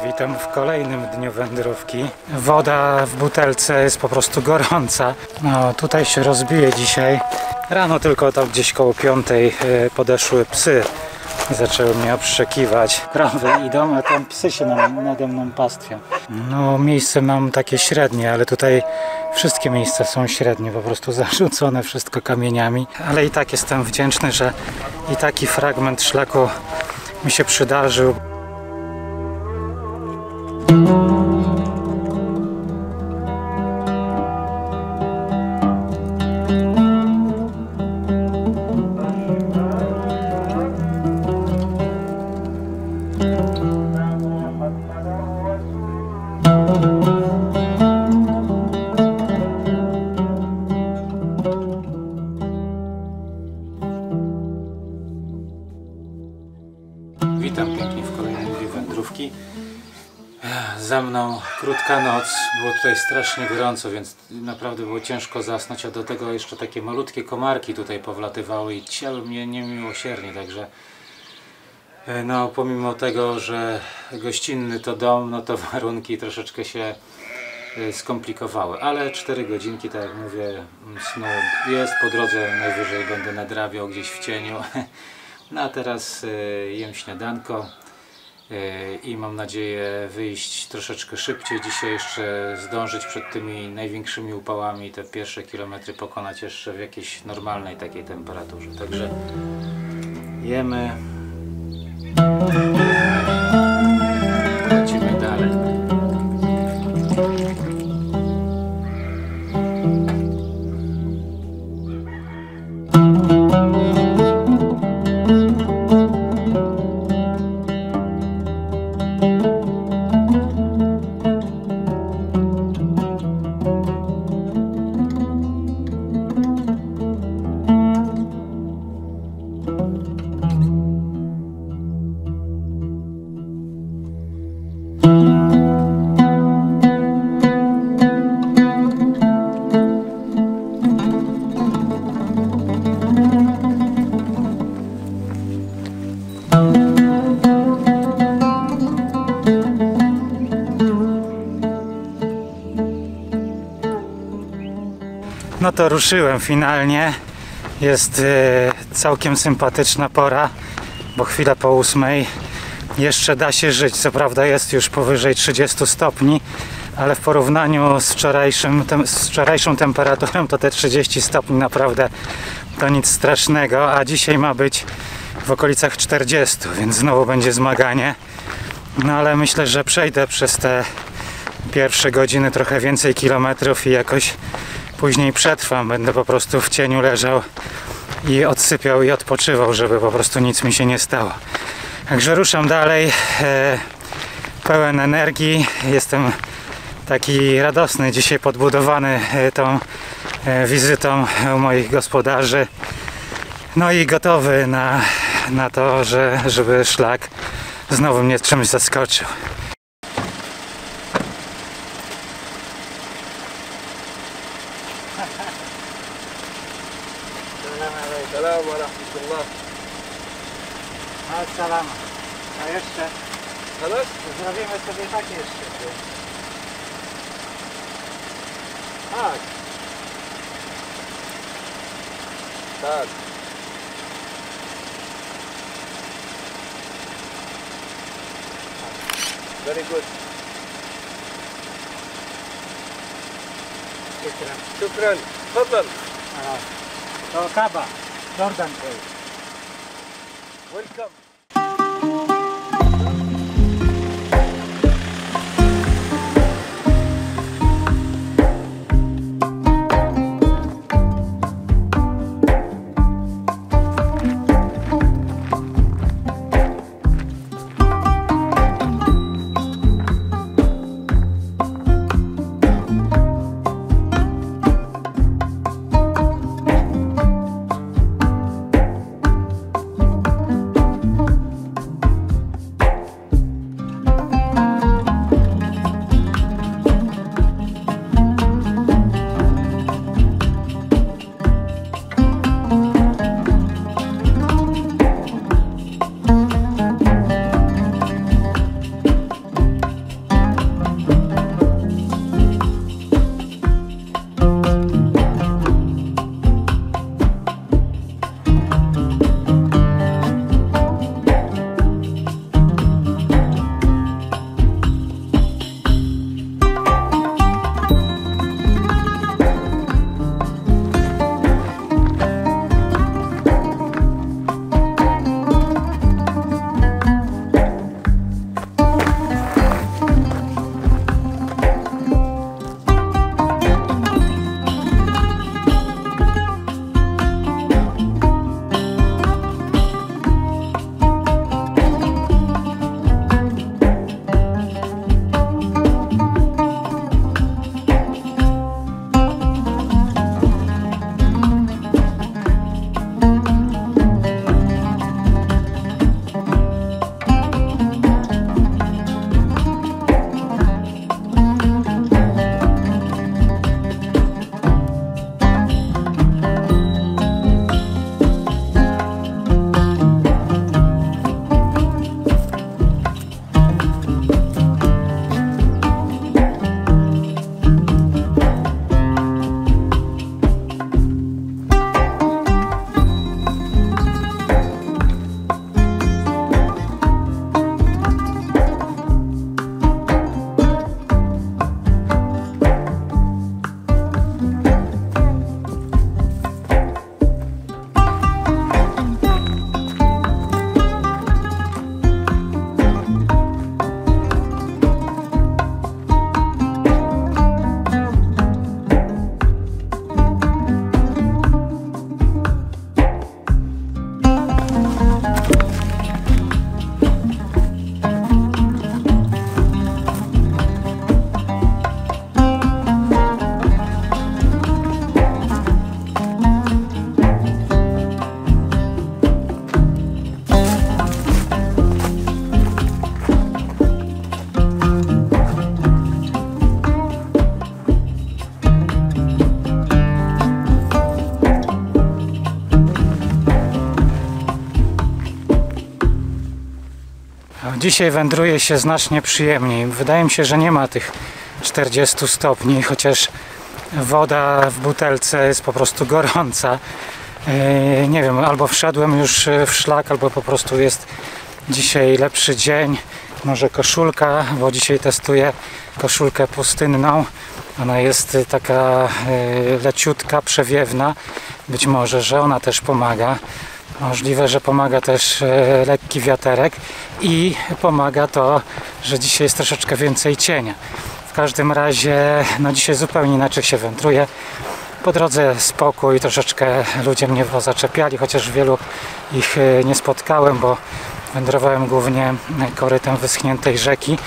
Witam w kolejnym dniu wędrówki. Woda w butelce jest po prostu gorąca. No, tutaj się rozbije dzisiaj. Rano tylko tam gdzieś koło 5 podeszły psy. Zaczęły mnie obszczekiwać. Krowy idą, a tam psy się nade mną pastwią. No, miejsce mam takie średnie, ale tutaj wszystkie miejsca są średnie, po prostu zarzucone wszystko kamieniami. Ale i tak jestem wdzięczny, że i taki fragment szlaku mi się przydarzył. Witam pięknie w kolejnym dniu wędrówki. Za mną krótka noc, było tutaj strasznie gorąco, więc naprawdę było ciężko zasnąć, a do tego jeszcze takie malutkie komarki tutaj powlatywały i ciały mnie niemiłosiernie, także no pomimo tego, że gościnny to dom, no to warunki troszeczkę się skomplikowały, ale 4 godzinki, tak jak mówię, snu jest, po drodze najwyżej będę nadrabiał gdzieś w cieniu. No a teraz jem śniadanko i mam nadzieję wyjść troszeczkę szybciej. Dzisiaj jeszcze zdążyć przed tymi największymi upałami, te pierwsze kilometry pokonać jeszcze w jakiejś normalnej takiej temperaturze. Także jemy. Lecimy dalej. No to ruszyłem finalnie. Jest całkiem sympatyczna pora, bo chwilę po 8. Jeszcze da się żyć. Co prawda jest już powyżej 30 stopni, ale w porównaniu z wczorajszą temperaturą to te 30 stopni naprawdę to nic strasznego, a dzisiaj ma być w okolicach 40, więc znowu będzie zmaganie. No ale myślę, że przejdę przez te pierwsze godziny trochę więcej kilometrów i jakoś później przetrwam. Będę po prostu w cieniu leżał i odsypiał i odpoczywał, żeby po prostu nic mi się nie stało. Także ruszam dalej, pełen energii. Jestem taki radosny, dzisiaj podbudowany tą wizytą u moich gospodarzy. No i gotowy na to, żeby szlak znowu mnie czymś zaskoczył. Salam wa rahmatullah. Salam. A jeszcze? Halas? Zrobimy sobie tak jeszcze. Tak. Tak. Very good. Shukran. Tafadhal. To Kaba, Jordan Trail. Welcome. Dzisiaj wędruje się znacznie przyjemniej. Wydaje mi się, że nie ma tych 40 stopni, chociaż woda w butelce jest po prostu gorąca. Nie wiem, albo wszedłem już w szlak, albo po prostu jest dzisiaj lepszy dzień. Może koszulka, bo dzisiaj testuję koszulkę pustynną. Ona jest taka leciutka, przewiewna. Być może, że ona też pomaga. Możliwe, że pomaga też lekki wiaterek i pomaga to, że dzisiaj jest troszeczkę więcej cienia. W każdym razie, no dzisiaj zupełnie inaczej się wędruje. Po drodze spokój, troszeczkę ludzie mnie zaczepiali, chociaż wielu ich nie spotkałem, bo wędrowałem głównie korytem wyschniętej rzeki,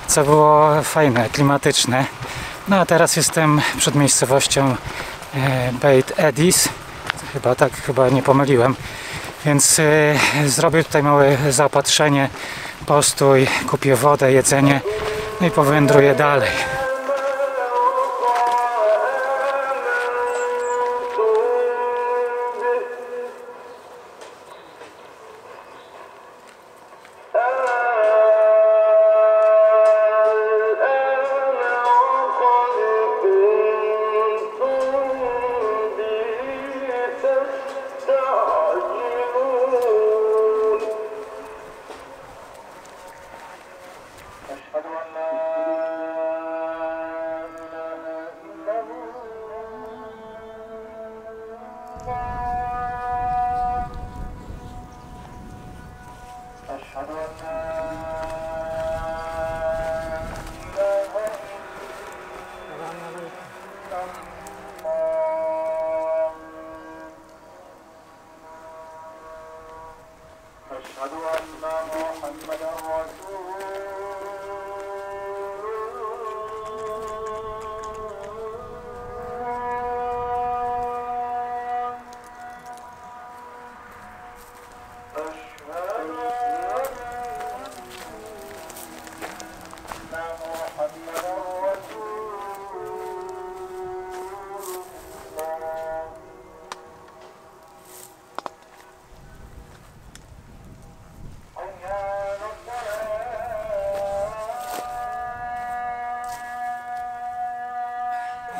co było fajne, klimatyczne. No a teraz jestem przed miejscowością Beit Edis. Chyba nie pomyliłem. Więc zrobię tutaj małe zaopatrzenie, postój, kupię wodę, jedzenie, no i powędruję dalej.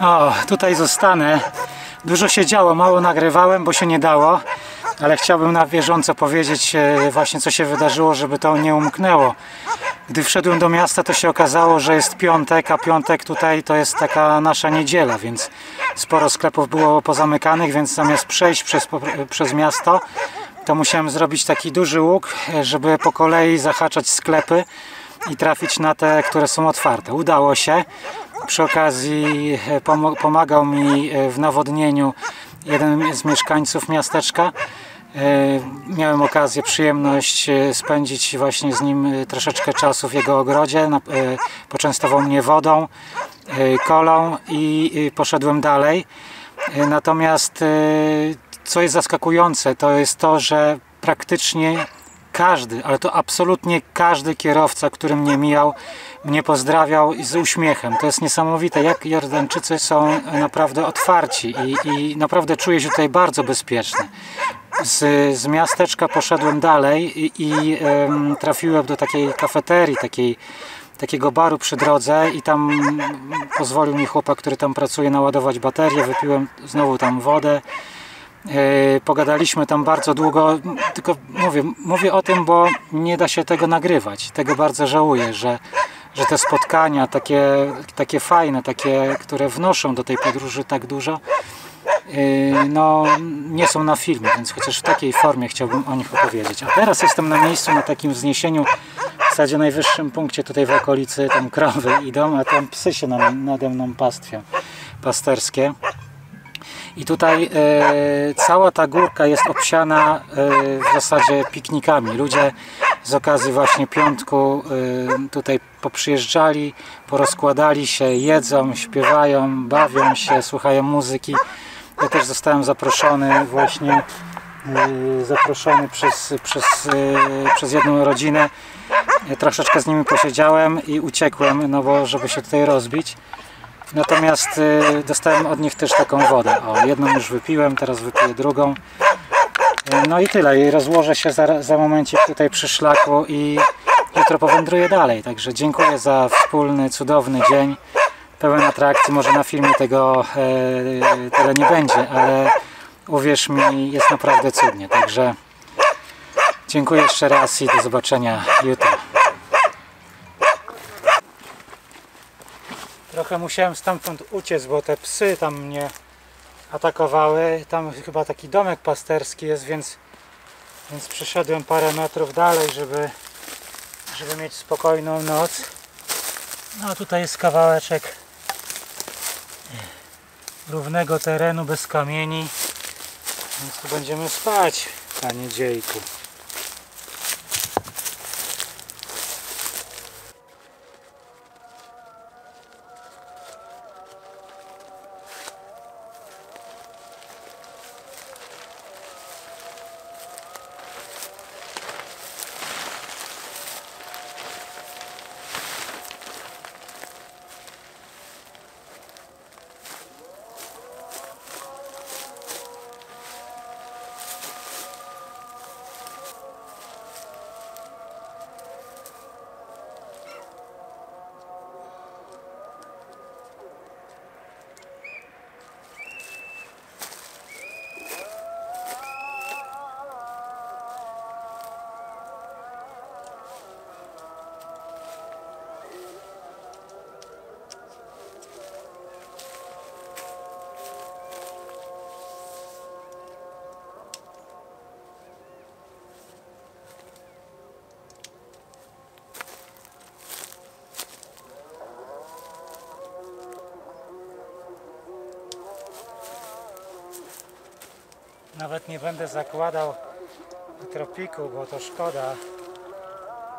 O, tutaj zostanę. Dużo się działo, mało nagrywałem, bo się nie dało, ale chciałbym na bieżąco powiedzieć właśnie, co się wydarzyło, żeby to nie umknęło. Gdy wszedłem do miasta, to się okazało, że jest piątek, a piątek tutaj to jest taka nasza niedziela, więc sporo sklepów było pozamykanych, więc zamiast przejść przez miasto, to musiałem zrobić taki duży łuk, żeby po kolei zahaczać sklepy i trafić na te, które są otwarte. Udało się. Przy okazji pomagał mi w nawodnieniu jeden z mieszkańców miasteczka. Miałem okazję, przyjemność spędzić właśnie z nim troszeczkę czasu w jego ogrodzie. Poczęstował mnie wodą, kolą i poszedłem dalej. Natomiast co jest zaskakujące, to jest to, że praktycznie każdy, ale to absolutnie każdy kierowca, który mnie mijał, mnie pozdrawiał z uśmiechem. To jest niesamowite, jak Jordańczycy są naprawdę otwarci i naprawdę czuję się tutaj bardzo bezpieczny. Z miasteczka poszedłem dalej i trafiłem do takiej kafeterii, takiego baru przy drodze i tam pozwolił mi chłopak, który tam pracuje, naładować baterię. Wypiłem znowu tam wodę. Pogadaliśmy tam bardzo długo, tylko mówię o tym, bo nie da się tego nagrywać. Tego bardzo żałuję, że te spotkania takie fajne, takie, które wnoszą do tej podróży tak dużo, no nie są na filmie, więc chociaż w takiej formie chciałbym o nich opowiedzieć. A teraz jestem na miejscu, na takim wzniesieniu, w zasadzie najwyższym punkcie tutaj w okolicy, tam krowy idą, a tam psy się nade mną pastwią, pasterskie. I tutaj cała ta górka jest obsiana w zasadzie piknikami. Ludzie z okazji właśnie piątku tutaj poprzyjeżdżali, porozkładali się, jedzą, śpiewają, bawią się, słuchają muzyki. Ja też zostałem zaproszony właśnie przez jedną rodzinę. Troszeczkę z nimi posiedziałem i uciekłem, no bo żeby się tutaj rozbić. Natomiast dostałem od nich też taką wodę. O, jedną już wypiłem, teraz wypiję drugą. No i tyle. I rozłożę się za momencik tutaj przy szlaku i jutro powędruję dalej. Także dziękuję za wspólny, cudowny dzień, pełen atrakcji. Może na filmie tego tyle nie będzie, ale uwierz mi, jest naprawdę cudnie. Także dziękuję jeszcze raz i do zobaczenia jutro. Trochę musiałem stamtąd uciec, bo te psy tam mnie atakowały. Tam chyba taki domek pasterski jest, więc przeszedłem parę metrów dalej, żeby mieć spokojną noc. No tutaj jest kawałeczek równego terenu, bez kamieni, więc tu będziemy spać, panie dziejku. Nawet nie będę zakładał tropiku, bo to szkoda.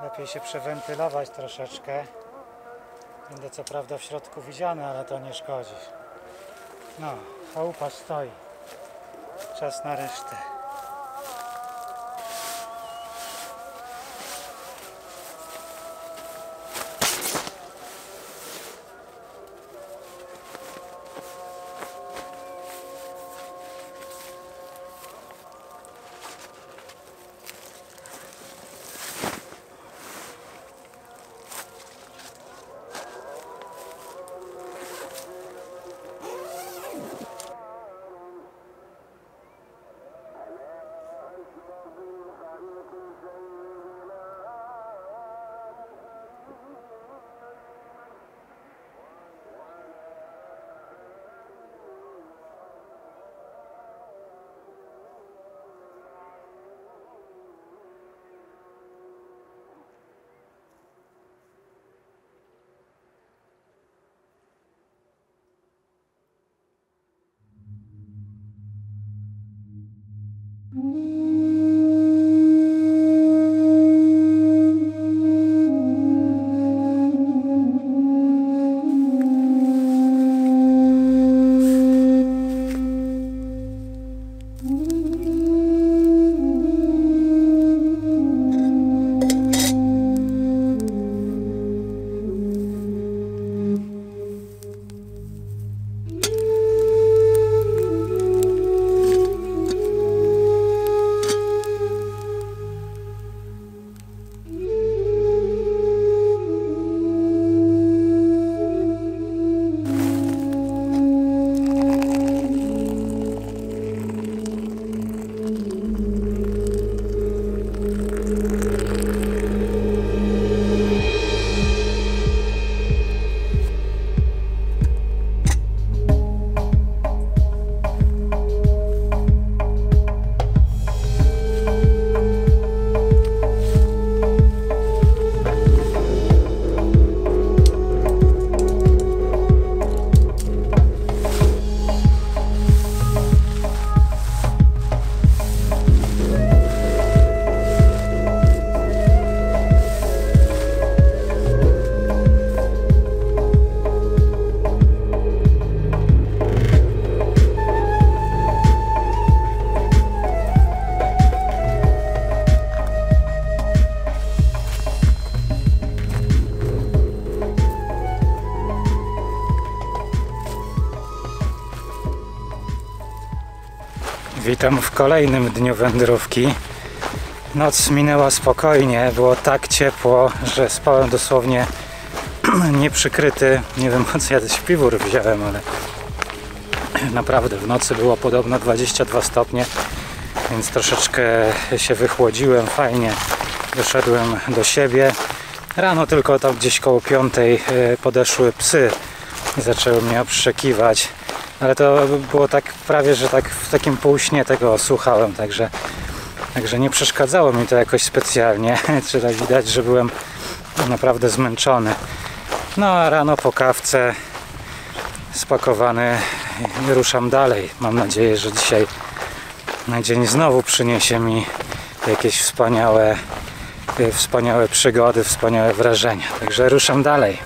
Lepiej się przewentylować troszeczkę. Będę co prawda w środku widziany, ale to nie szkodzi. No, chałupa stoi. Czas na resztę. Witam w kolejnym dniu wędrówki. Noc minęła spokojnie, było tak ciepło, że spałem dosłownie nieprzykryty. Nie wiem, po co ja śpiwór wziąłem, ale naprawdę w nocy było podobno 22 stopnie, więc troszeczkę się wychłodziłem, fajnie doszedłem do siebie. Rano tylko tam gdzieś koło 5 podeszły psy i zaczęły mnie obszczekiwać, ale to było tak prawie, że tak w takim półśnie tego słuchałem, także nie przeszkadzało mi to jakoś specjalnie. Czy tak widać, że byłem naprawdę zmęczony. No a rano po kawce spakowany ruszam dalej. Mam nadzieję, że dzisiaj na dzień znowu przyniesie mi jakieś wspaniałe przygody, wspaniałe wrażenia. Także ruszam dalej.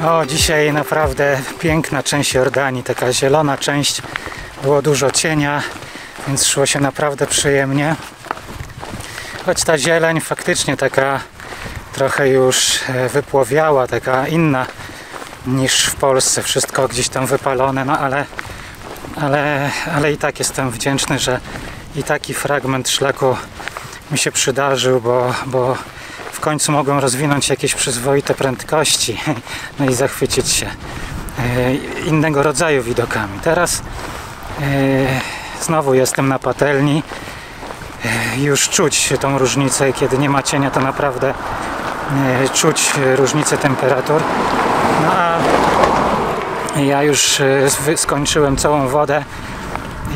O, dzisiaj naprawdę piękna część Jordanii, taka zielona część, było dużo cienia, więc szło się naprawdę przyjemnie. Choć ta zieleń faktycznie taka trochę już wypłowiała, taka inna niż w Polsce, wszystko gdzieś tam wypalone, no ale i tak jestem wdzięczny, że i taki fragment szlaku mi się przydarzył, bo w końcu mogłem rozwinąć jakieś przyzwoite prędkości no i zachwycić się innego rodzaju widokami. Teraz znowu jestem na patelni, już czuć tą różnicę, kiedy nie ma cienia, to naprawdę czuć różnicę temperatur. No a ja już skończyłem całą wodę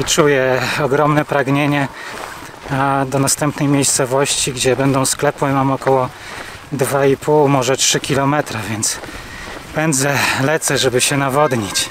i czuję ogromne pragnienie, a do następnej miejscowości, gdzie będą sklepy, mam około 2,5, może 3 km, więc pędzę, lecę, żeby się nawodnić.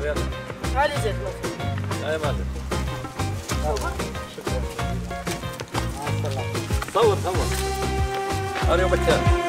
رياض هذه زيت مفروض. اي مازن شكرا. صور اليوم الثاني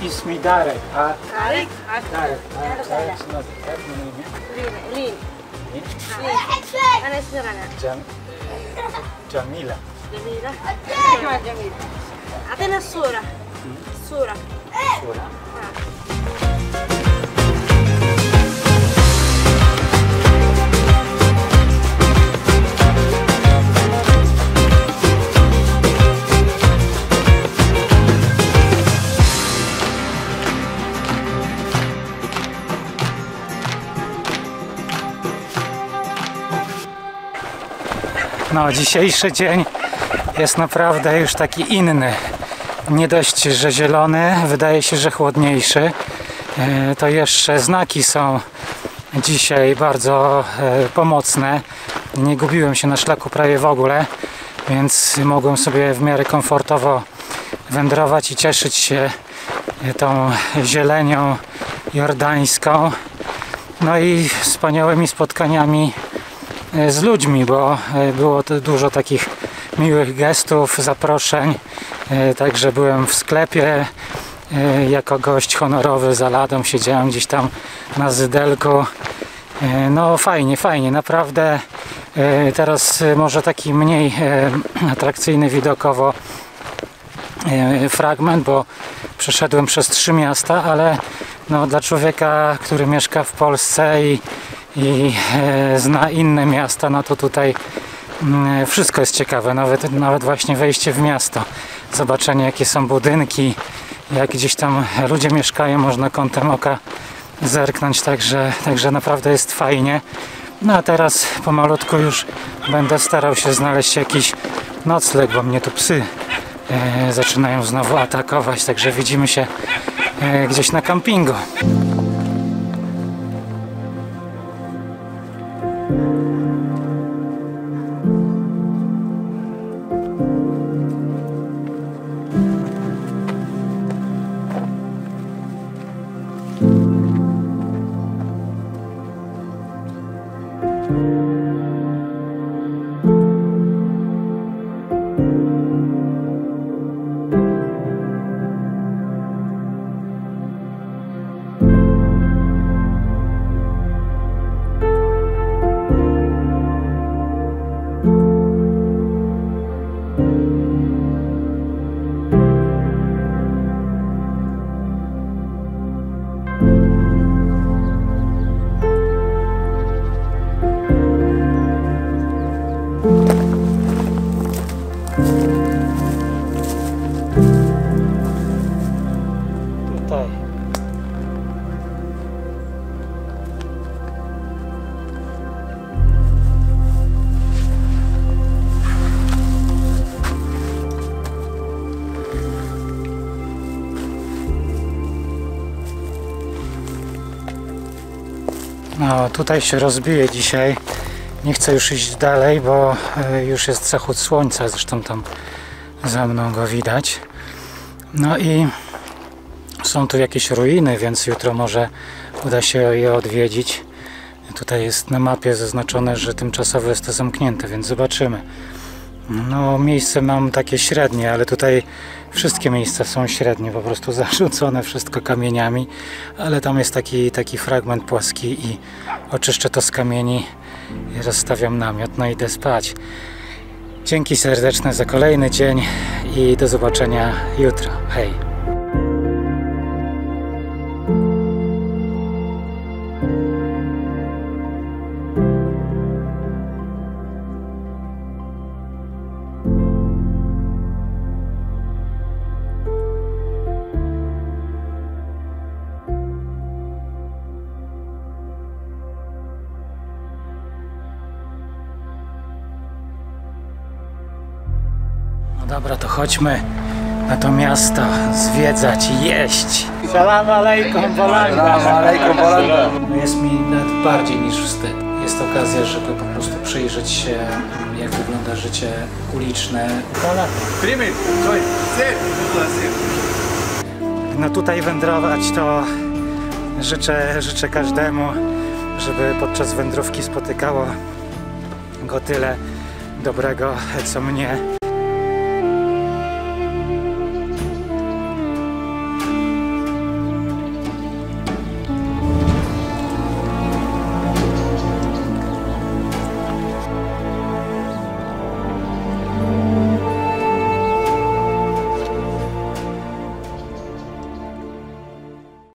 اسمي دارك. عليك دارك. أهلا وسهلا. لين أنا اسمي رنا. جميلة. جميلة كمان جميلة. أعطينا الصورة. الصورة. No, dzisiejszy dzień jest naprawdę już taki inny. Nie dość, że zielony, wydaje się, że chłodniejszy. To jeszcze znaki są dzisiaj bardzo pomocne. Nie gubiłem się na szlaku prawie w ogóle, więc mogłem sobie w miarę komfortowo wędrować i cieszyć się tą zielenią jordańską. No i wspaniałymi spotkaniami z ludźmi, bo było dużo takich miłych gestów, zaproszeń. Także byłem w sklepie jako gość honorowy za ladą, siedziałem gdzieś tam na zydelku. No fajnie, naprawdę. Teraz może taki mniej atrakcyjny widokowo fragment, bo przeszedłem przez 3 miasta, ale no, dla człowieka, który mieszka w Polsce i zna inne miasta, no to tutaj wszystko jest ciekawe, nawet właśnie wejście w miasto, zobaczenie jakie są budynki, jak gdzieś tam ludzie mieszkają, można kątem oka zerknąć, także naprawdę jest fajnie. No a teraz pomalutku już będę starał się znaleźć jakiś nocleg, bo mnie tu psy zaczynają znowu atakować, także widzimy się gdzieś na kampingu. No, tutaj się rozbije dzisiaj. Nie chcę już iść dalej, bo już jest zachód słońca, zresztą tam za mną go widać. No i są tu jakieś ruiny, więc jutro może uda się je odwiedzić. Tutaj jest na mapie zaznaczone, że tymczasowo jest to zamknięte, więc zobaczymy. No, miejsce mam takie średnie, ale tutaj wszystkie miejsca są średnie, po prostu zarzucone wszystko kamieniami, ale tam jest taki fragment płaski i oczyszczę to z kamieni i rozstawiam namiot, no i idę spać. Dzięki serdeczne za kolejny dzień i do zobaczenia jutro. Hej! Dobra, to chodźmy na to miasto zwiedzać i jeść. Salam alejkum, Bolanda. Salam alejkum, Bolanda. No jest mi nawet bardziej niż wstyd. Jest okazja, żeby po prostu przyjrzeć się, jak wygląda życie uliczne Polaków. No tutaj wędrować to życzę każdemu, żeby podczas wędrówki spotykało go tyle dobrego, co mnie.